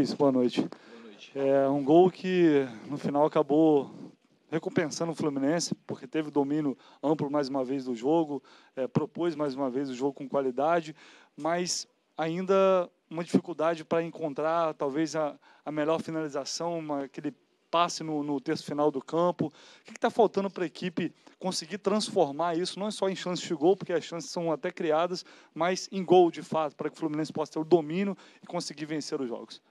Diniz, boa noite. Boa noite. É um gol que no final acabou recompensando o Fluminense, porque teve domínio amplo mais uma vez do jogo, propôs mais uma vez o jogo com qualidade, mas ainda uma dificuldade para encontrar talvez a melhor finalização, aquele passe no terço final do campo. O que está faltando para a equipe conseguir transformar isso, não só em chances de gol, porque as chances são até criadas, mas em gol de fato, para que o Fluminense possa ter o domínio e conseguir vencer os jogos?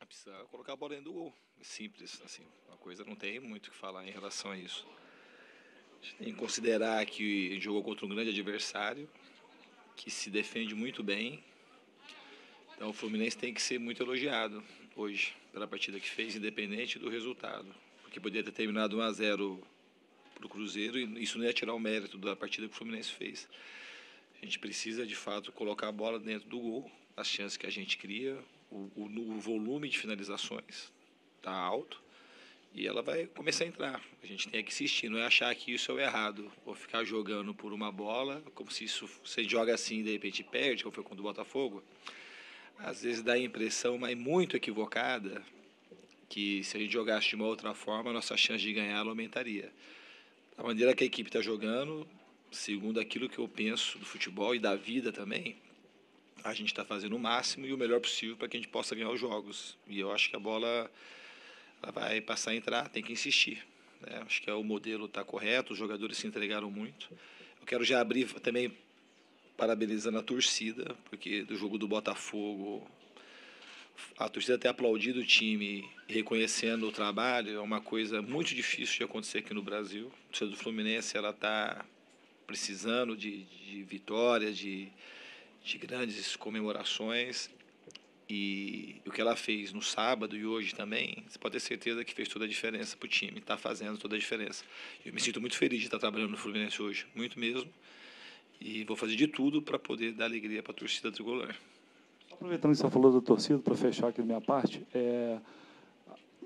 Precisa colocar a bola dentro do gol. É simples, assim. Uma coisa não tem muito o que falar em relação a isso. A gente tem que considerar que a gente jogou contra um grande adversário, que se defende muito bem. Então o Fluminense tem que ser muito elogiado hoje pela partida que fez, independente do resultado. Porque poderia ter terminado 1-0 para o Cruzeiro e isso não ia tirar o mérito da partida que o Fluminense fez. A gente precisa, de fato, colocar a bola dentro do gol, as chances que a gente cria, o volume de finalizações está alto e ela vai começar a entrar. A gente tem que insistir, não é achar que isso é o errado, ou ficar jogando por uma bola, como se isso, você joga assim e de repente perde, como foi contra o Botafogo. Às vezes dá a impressão, mas muito equivocada, que se a gente jogasse de uma outra forma, a nossa chance de ganhar ela aumentaria. A maneira que a equipe está jogando, segundo aquilo que eu penso do futebol e da vida também, a gente está fazendo o máximo e o melhor possível para que a gente possa ganhar os jogos. E eu acho que a bola ela vai passar a entrar, tem que insistir. Né? Acho que o modelo está correto, os jogadores se entregaram muito. Eu quero já abrir também parabenizando a torcida, porque do jogo do Botafogo, a torcida ter aplaudido o time e reconhecendo o trabalho é uma coisa muito difícil de acontecer aqui no Brasil. A torcida do Fluminense está precisando de vitórias, de grandes comemorações. E o que ela fez no sábado e hoje também, você pode ter certeza que fez toda a diferença para o time, está fazendo toda a diferença. Eu me sinto muito feliz de estar trabalhando no Fluminense hoje, muito mesmo. E vou fazer de tudo para poder dar alegria para a torcida tricolor. Aproveitando que você falou da torcida, para fechar aqui da minha parte,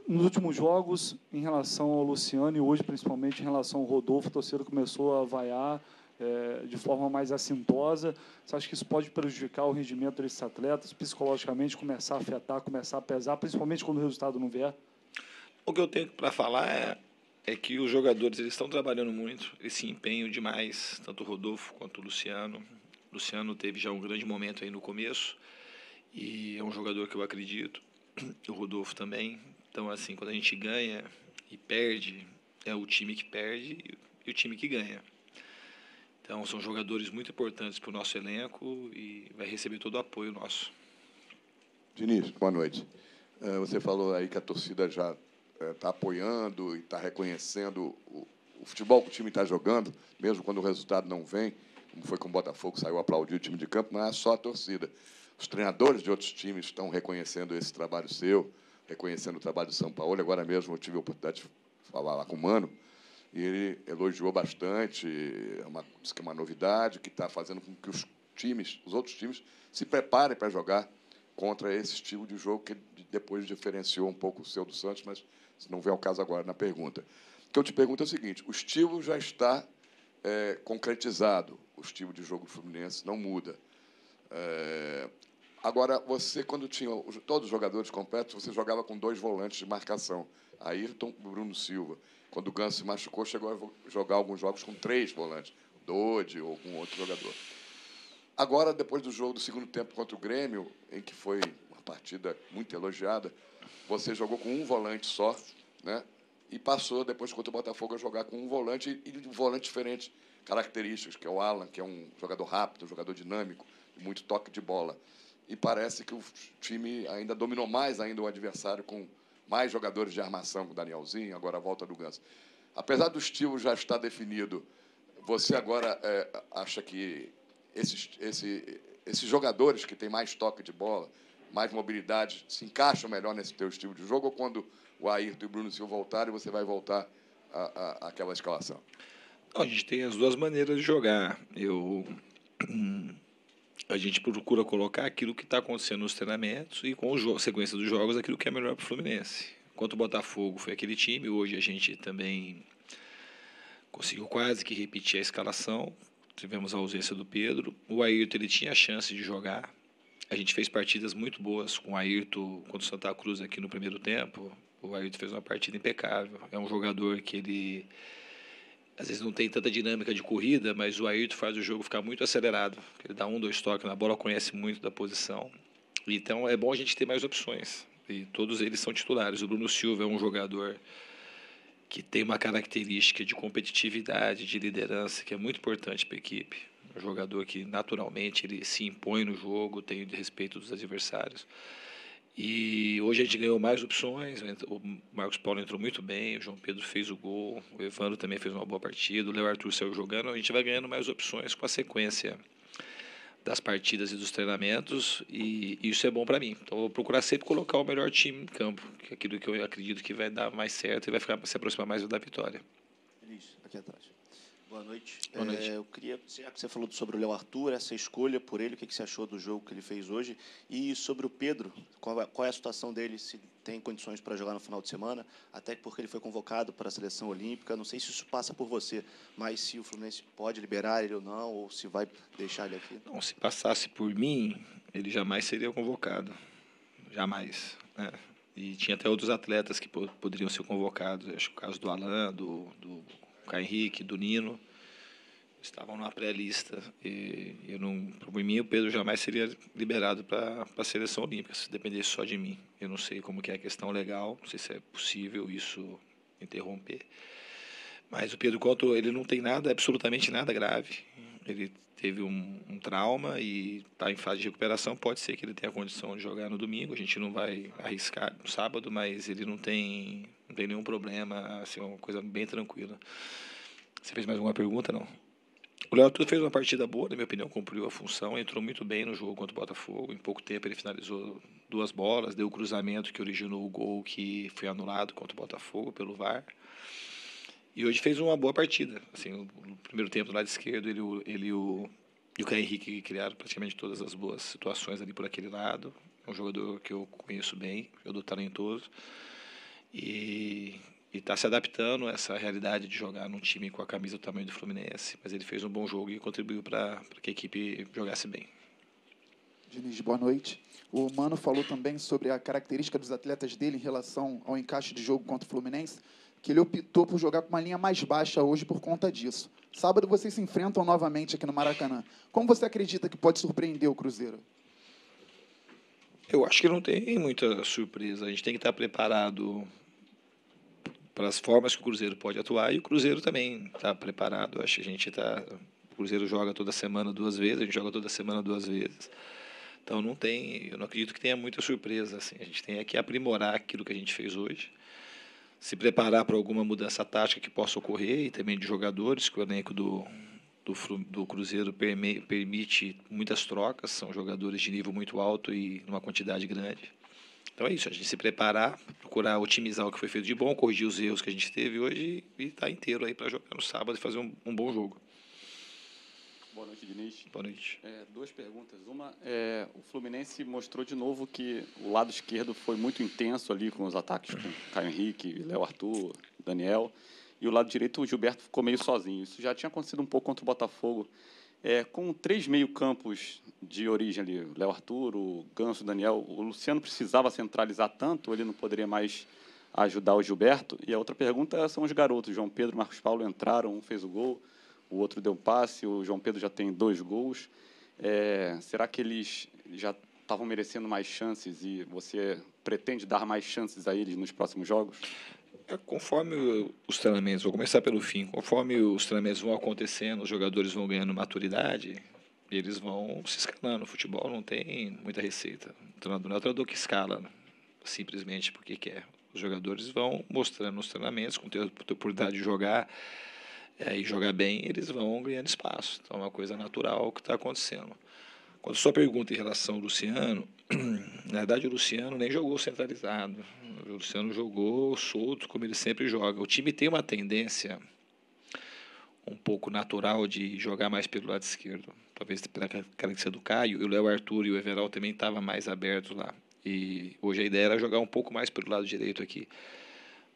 nos últimos jogos, em relação ao Luciano e hoje, principalmente, em relação ao Rodolfo, a torcida começou a vaiar de forma mais assintosa. Você acha que isso pode prejudicar o rendimento desses atletas, psicologicamente, começar a afetar, começar a pesar, principalmente quando o resultado não vier? O que eu tenho para falar é que os jogadores eles estão trabalhando muito, eles se empenham demais, tanto o Rodolfo quanto o Luciano. O Luciano teve já um grande momento aí no começo e é um jogador que eu acredito, o Rodolfo também. Então, assim, quando a gente ganha e perde, é o time que perde e o time que ganha. Então, são jogadores muito importantes para o nosso elenco e vai receber todo o apoio nosso. Diniz, boa noite. Você falou aí que a torcida já está apoiando e está reconhecendo o futebol que o time está jogando, mesmo quando o resultado não vem, como foi com o Botafogo, saiu aplaudir o time de campo, não é só a torcida. Os treinadores de outros times estão reconhecendo esse trabalho seu, reconhecendo o trabalho do São Paulo. Agora mesmo eu tive a oportunidade de falar lá com o Mano, e ele elogiou bastante, disse que é uma novidade, que está fazendo com que os outros times, se preparem para jogar contra esse estilo de jogo que depois diferenciou um pouco o seu do Santos, mas não vem ao caso agora na pergunta. O que eu te pergunto é o seguinte: o estilo já está concretizado, o estilo de jogo do Fluminense não muda. Agora, você, quando tinha todos os jogadores completos, você jogava com 2 volantes de marcação, Ayrton e Bruno Silva. Quando o Ganso se machucou, chegou a jogar alguns jogos com 3 volantes, Dodi ou algum outro jogador. Agora, depois do jogo do segundo tempo contra o Grêmio, em que foi uma partida muito elogiada, você jogou com 1 volante só, né? E passou, depois contra o Botafogo, a jogar com 1 volante e um volante diferente, características, que é o Alan, que é um jogador rápido, um jogador dinâmico, muito toque de bola. E parece que o time ainda dominou mais ainda o adversário com mais jogadores de armação, com o Danielzinho, agora a volta do Ganso. Apesar do estilo já estar definido, você agora acha que esses jogadores que têm mais toque de bola, mais mobilidade, se encaixam melhor nesse teu estilo de jogo, ou quando o Ayrton e o Bruno Silva voltarem, você vai voltar àquela escalação? Não, a gente tem as duas maneiras de jogar. A gente procura colocar aquilo que está acontecendo nos treinamentos e com a sequência dos jogos aquilo que é melhor para o Fluminense. Enquanto o Botafogo foi aquele time, hoje a gente também conseguiu quase que repetir a escalação. Tivemos a ausência do Pedro. O Ayrton ele tinha a chance de jogar. A gente fez partidas muito boas com o Ayrton contra o Santa Cruz aqui no primeiro tempo. O Ayrton fez uma partida impecável. É um jogador que ele às vezes não tem tanta dinâmica de corrida, mas o Ayrton faz o jogo ficar muito acelerado. Ele dá 1, 2 toques na bola, conhece muito da posição. Então é bom a gente ter mais opções. E todos eles são titulares. O Bruno Silva é um jogador que tem uma característica de competitividade, de liderança, que é muito importante para a equipe. Um jogador que naturalmente ele se impõe no jogo, tem respeito dos adversários. E hoje a gente ganhou mais opções. O Marcos Paulo entrou muito bem, o João Pedro fez o gol, o Evandro também fez uma boa partida, o Léo Arthur saiu jogando. A gente vai ganhando mais opções com a sequência das partidas e dos treinamentos, e isso é bom para mim. Então eu vou procurar sempre colocar o melhor time em campo, que é aquilo que eu acredito que vai dar mais certo e vai se aproximar mais da vitória. Isso, aqui atrás. Boa noite. Boa noite. Eu queria, já que você falou sobre o Léo Arthur, essa escolha por ele, o que você achou do jogo que ele fez hoje? E sobre o Pedro, qual é a situação dele, se tem condições para jogar no final de semana, até porque ele foi convocado para a seleção olímpica. Não sei se isso passa por você, mas se o Fluminense pode liberar ele ou não, ou se vai deixar ele aqui. Não, se passasse por mim, ele jamais seria convocado. Jamais. Né? E tinha até outros atletas que poderiam ser convocados. Acho que o caso do Alan, do Caio Henrique, do Nino, estavam na pré-lista. E por mim, o Pedro jamais seria liberado para a seleção olímpica, se dependesse só de mim. Eu não sei como que é a questão legal, não sei se é possível isso interromper. Mas o Pedro Couto, ele não tem nada, absolutamente nada grave. Ele teve um trauma e está em fase de recuperação. Pode ser que ele tenha a condição de jogar no domingo. A gente não vai arriscar no sábado, mas ele não tem nenhum problema. Assim, é uma coisa bem tranquila. Você fez mais alguma pergunta, não? O Léo Arthur fez uma partida boa, na minha opinião, cumpriu a função, entrou muito bem no jogo contra o Botafogo. Em pouco tempo ele finalizou 2 bolas, deu o cruzamento que originou o gol que foi anulado contra o Botafogo pelo VAR. E hoje fez uma boa partida. Assim, no primeiro tempo do lado esquerdo, ele e o Caio Henrique criaram praticamente todas as boas situações ali por aquele lado. É um jogador que eu conheço bem, jogador talentoso. E está se adaptando a essa realidade de jogar num time com a camisa do tamanho do Fluminense. Mas ele fez um bom jogo e contribuiu para que a equipe jogasse bem. Diniz, boa noite. O Mano falou também sobre a característica dos atletas dele em relação ao encaixe de jogo contra o Fluminense, que ele optou por jogar com uma linha mais baixa hoje por conta disso. Sábado vocês se enfrentam novamente aqui no Maracanã. Como você acredita que pode surpreender o Cruzeiro? Eu acho que não tem muita surpresa. A gente tem que estar preparado para as formas que o Cruzeiro pode atuar, e o Cruzeiro também está preparado. Acho que o Cruzeiro joga toda semana 2 vezes, a gente joga toda semana 2 vezes. Então eu não acredito que tenha muita surpresa. Assim. A gente tem que aprimorar aquilo que a gente fez hoje, se preparar para alguma mudança tática que possa ocorrer, e também de jogadores, que o elenco do Cruzeiro permite muitas trocas, são jogadores de nível muito alto e numa quantidade grande. Então é isso, a gente se preparar, procurar otimizar o que foi feito de bom, corrigir os erros que a gente teve hoje e estar inteiro aí para jogar no sábado e fazer um bom jogo. Boa noite, Diniz. Boa noite. 2 perguntas. Uma, o Fluminense mostrou de novo que o lado esquerdo foi muito intenso ali com os ataques com Caio Henrique, Léo Arthur, Daniel, e o lado direito o Gilberto ficou meio sozinho. Isso já tinha acontecido um pouco contra o Botafogo. Com 3 meio-campos de origem ali, o Léo Arthur, o Ganso, o Daniel, o Luciano precisava centralizar tanto, ele não poderia mais ajudar o Gilberto? E a outra pergunta são os garotos. João Pedro e Marcos Paulo entraram, um fez o gol, o outro deu um passe, o João Pedro já tem 2 gols. Será que eles já estavam merecendo mais chances e você pretende dar mais chances a eles nos próximos jogos? Conforme os treinamentos, vou começar pelo fim, conforme os treinamentos vão acontecendo, os jogadores vão ganhando maturidade, eles vão se escalando. O futebol não tem muita receita. O treinador não é o treinador que escala simplesmente porque quer. Os jogadores vão mostrando nos treinamentos, com ter a oportunidade de jogar e jogar bem, eles vão ganhando espaço. Então é uma coisa natural que está acontecendo. Quanto à sua pergunta em relação ao Luciano, na verdade o Luciano nem jogou centralizado. O Luciano jogou solto, como ele sempre joga. O time tem uma tendência um pouco natural de jogar mais pelo lado esquerdo. Talvez pela característica do Caio, e o Léo Arthur e o Everal também estavam mais abertos lá. E hoje a ideia era jogar um pouco mais pelo lado direito aqui.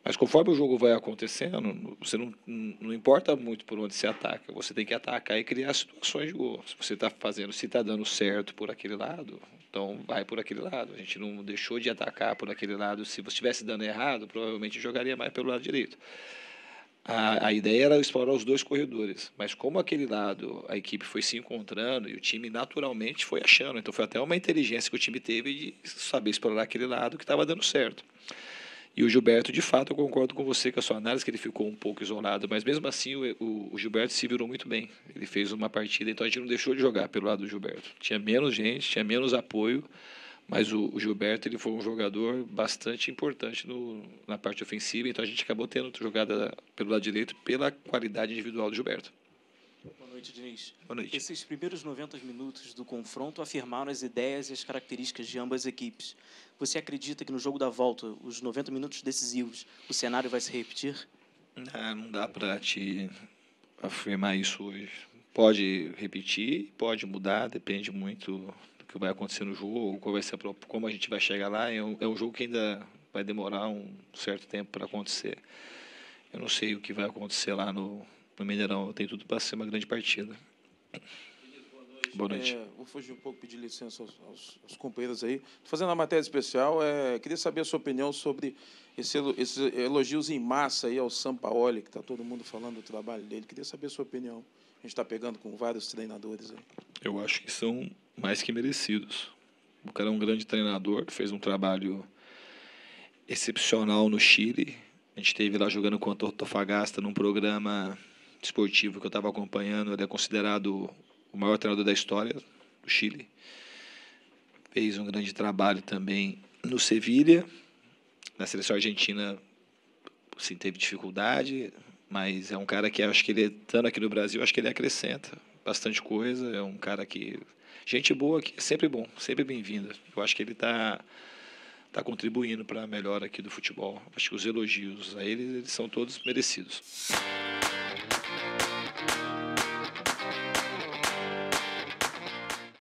Mas conforme o jogo vai acontecendo, você não importa muito por onde você ataca. Você tem que atacar e criar situações de gol. Se você está fazendo, se está dando certo por aquele lado, então vai por aquele lado. A gente não deixou de atacar por aquele lado. Se você estivesse dando errado, provavelmente jogaria mais pelo lado direito. A ideia era explorar os dois corredores, mas como aquele lado a equipe foi se encontrando e o time naturalmente foi achando, então foi até uma inteligência que o time teve de saber explorar aquele lado que estava dando certo. E o Gilberto, de fato, eu concordo com você com a sua análise, que ele ficou um pouco isolado, mas mesmo assim o Gilberto se virou muito bem. Ele fez uma partida, então a gente não deixou de jogar pelo lado do Gilberto. Tinha menos gente, tinha menos apoio, mas o Gilberto ele foi um jogador bastante importante na parte ofensiva, então a gente acabou tendo jogada pelo lado direito pela qualidade individual do Gilberto. Boa noite, Diniz. Boa noite. Esses primeiros 90 minutos do confronto afirmaram as ideias e as características de ambas as equipes. Você acredita que no jogo da volta, os 90 minutos decisivos, o cenário vai se repetir? Não dá para te afirmar isso hoje. Pode repetir, pode mudar, depende muito do que vai acontecer no jogo, qual vai ser como a gente vai chegar lá. É um jogo que ainda vai demorar um certo tempo para acontecer. Eu não sei o que vai acontecer lá no Mineirão. Tem tudo para ser uma grande partida. Boa noite. Vou fugir um pouco, pedir licença aos companheiros aí. Estou fazendo uma matéria especial. Queria saber a sua opinião sobre esses elogios em massa aí ao Sampaoli, que está todo mundo falando do trabalho dele. Queria saber a sua opinião. A gente está pegando com vários treinadores aí. Eu acho que são mais que merecidos. O cara é um grande treinador, fez um trabalho excepcional no Chile. A gente esteve lá jogando contra o Antofagasta num programa esportivo que eu estava acompanhando. Ele é considerado o maior treinador da história do Chile. Fez um grande trabalho também no Sevilha. Na seleção argentina, sim, teve dificuldade, mas é um cara que acho que ele, estando aqui no Brasil, acho que ele acrescenta bastante coisa. É um cara que... Gente boa, que é sempre bom, sempre bem-vinda. Eu acho que ele está contribuindo para a melhora aqui do futebol. Acho que os elogios a ele, eles são todos merecidos.